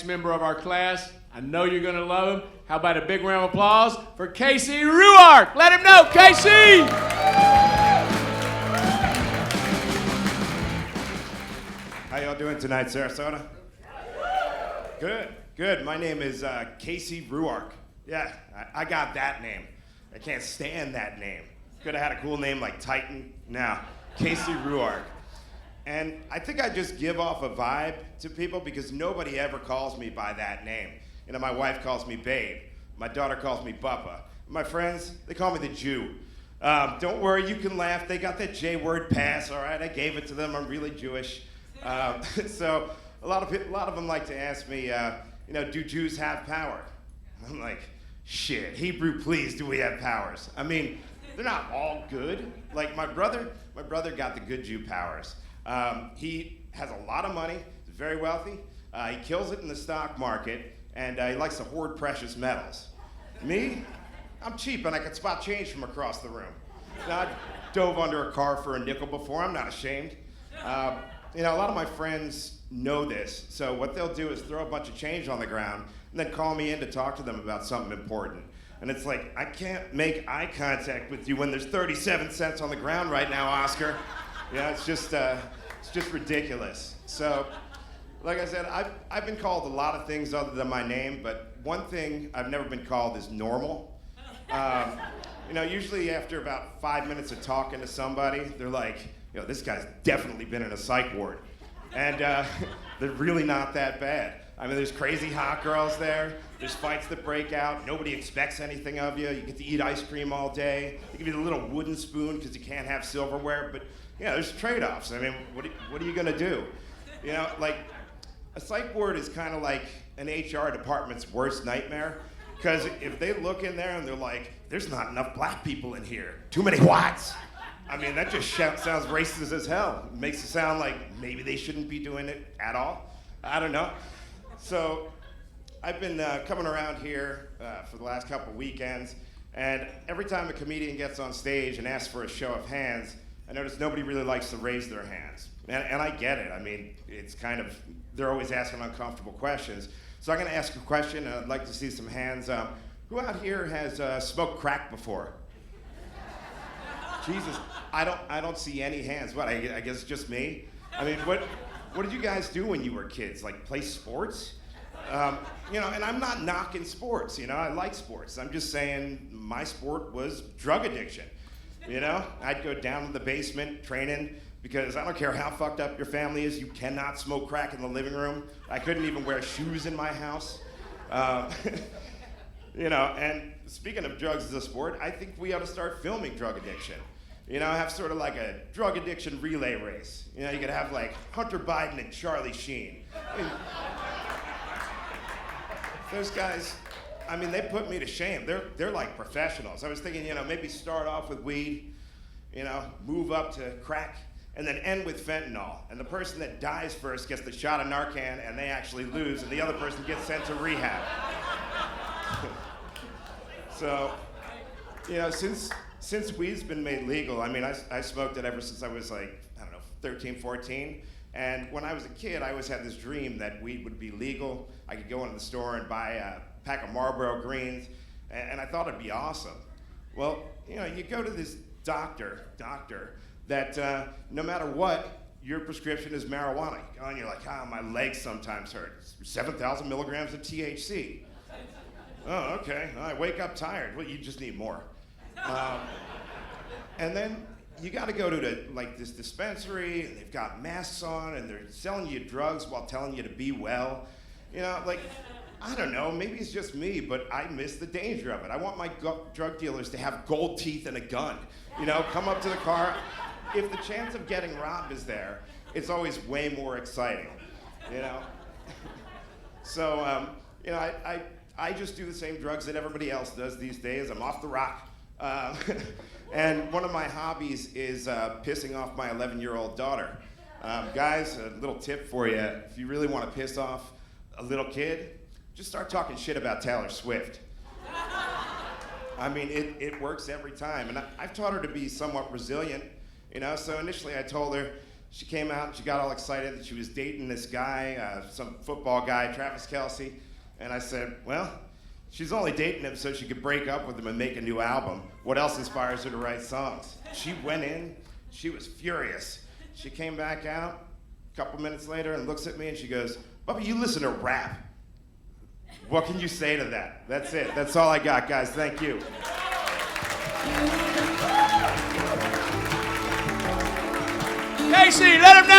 member of our class. I know you're going to love him. How about a big round of applause for Casey Ruark? Let him know, Casey! How y'all doing tonight, Sarasota? Good. My name is Casey Ruark. Yeah, I got that name. I can't stand that name. Could have had a cool name like Titan. No, Casey Ruark. And I think I just give off a vibe to people because nobody ever calls me by that name. You know, my wife calls me Babe. My daughter calls me Buppa. My friends, they call me the Jew. Don't worry, you can laugh. They got that J-word pass, all right? I gave it to them. I'm really Jewish. So a lot of them like to ask me, do Jews have power? I'm like, shit, Hebrew, please, do we have powers? I mean, they're not all good. Like my brother got the good Jew powers. He has a lot of money, he's very wealthy. He kills it in the stock market, and he likes to hoard precious metals. Me, I'm cheap, and I can spot change from across the room. Now, I dove under a car for a nickel before. I'm not ashamed. A lot of my friends know this, so what they'll do is throw a bunch of change on the ground and then call me in to talk to them about something important. And it's like, I can't make eye contact with you when there's 37 cents on the ground right now, Oscar. Yeah, it's just ridiculous. So, like I said, I've been called a lot of things other than my name, but one thing I've never been called is normal. Usually after about 5 minutes of talking to somebody, they're like, this guy's definitely been in a psych ward. And they're really not that bad. I mean, there's crazy hot girls there. There's fights that break out. Nobody expects anything of you. You get to eat ice cream all day. They give you the little wooden spoon because you can't have silverware. But, there's trade-offs. I mean, what are you going to do? Like, a psych ward is kind of like an HR department's worst nightmare. Because if they look in there and they're like, there's not enough black people in here. Too many whites. I mean, that just sounds racist as hell. It makes it sound like maybe they shouldn't be doing it at all. I don't know. So I've been coming around here for the last couple weekends, and every time a comedian gets on stage and asks for a show of hands, I notice nobody really likes to raise their hands. And I get it. I mean, it's kind of, they're always asking uncomfortable questions. So I'm going to ask a question, and I'd like to see some hands. Who out here has smoked crack before? Jesus, I don't see any hands. What, I guess it's just me? I mean, what did you guys do when you were kids? Like play sports? And I'm not knocking sports, I like sports. I'm just saying my sport was drug addiction. I'd go down to the basement training because I don't care how fucked up your family is, you cannot smoke crack in the living room. I couldn't even wear shoes in my house. And speaking of drugs as a sport, I think we ought to start filming drug addiction. Have sort of like a drug addiction relay race. You could have like Hunter Biden and Charlie Sheen. Those guys, I mean, they put me to shame. They're like professionals. I was thinking, maybe start off with weed, move up to crack, and then end with fentanyl. And the person that dies first gets the shot of Narcan, and they actually lose, and the other person gets sent to rehab. So, since weed's been made legal, I mean, I smoked it ever since I was like, 13, 14. And when I was a kid, I always had this dream that weed would be legal. I could go into the store and buy a pack of Marlboro Greens, and I thought it'd be awesome. Well, you go to this doctor that no matter what, your prescription is marijuana. You go and you're like, my legs sometimes hurt. 7,000 milligrams of THC. Oh, okay. I wake up tired. Well, you just need more. And then you got to go to this dispensary, and they've got masks on, and they're selling you drugs while telling you to be well. I don't know, maybe it's just me, but I miss the danger of it. I want my drug dealers to have gold teeth and a gun. Come up to the car. If the chance of getting robbed is there, it's always way more exciting, So, I just do the same drugs that everybody else does these days. I'm off the rock. And one of my hobbies is pissing off my 11-year-old daughter. Guys, a little tip for you. If you really want to piss off a little kid, just start talking shit about Taylor Swift. I mean, it works every time. And I've taught her to be somewhat resilient, So initially I told her She came out and she got all excited that she was dating this guy, some football guy, Travis Kelce. And I said, well, she's only dating him so she could break up with him and make a new album. What else inspires her to write songs? She went in, she was furious. She came back out a couple minutes later and looks at me and she goes, Bubba, you listen to rap. What can you say to that? That's it. That's all I got, guys. Thank you. Casey, let him know.